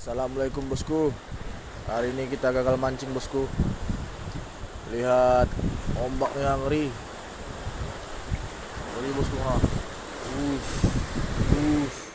Assalamualaikum bosku. Hari ini kita gagal mancing bosku. Lihat ombaknya ngeri. Ngeri bosku. Uff.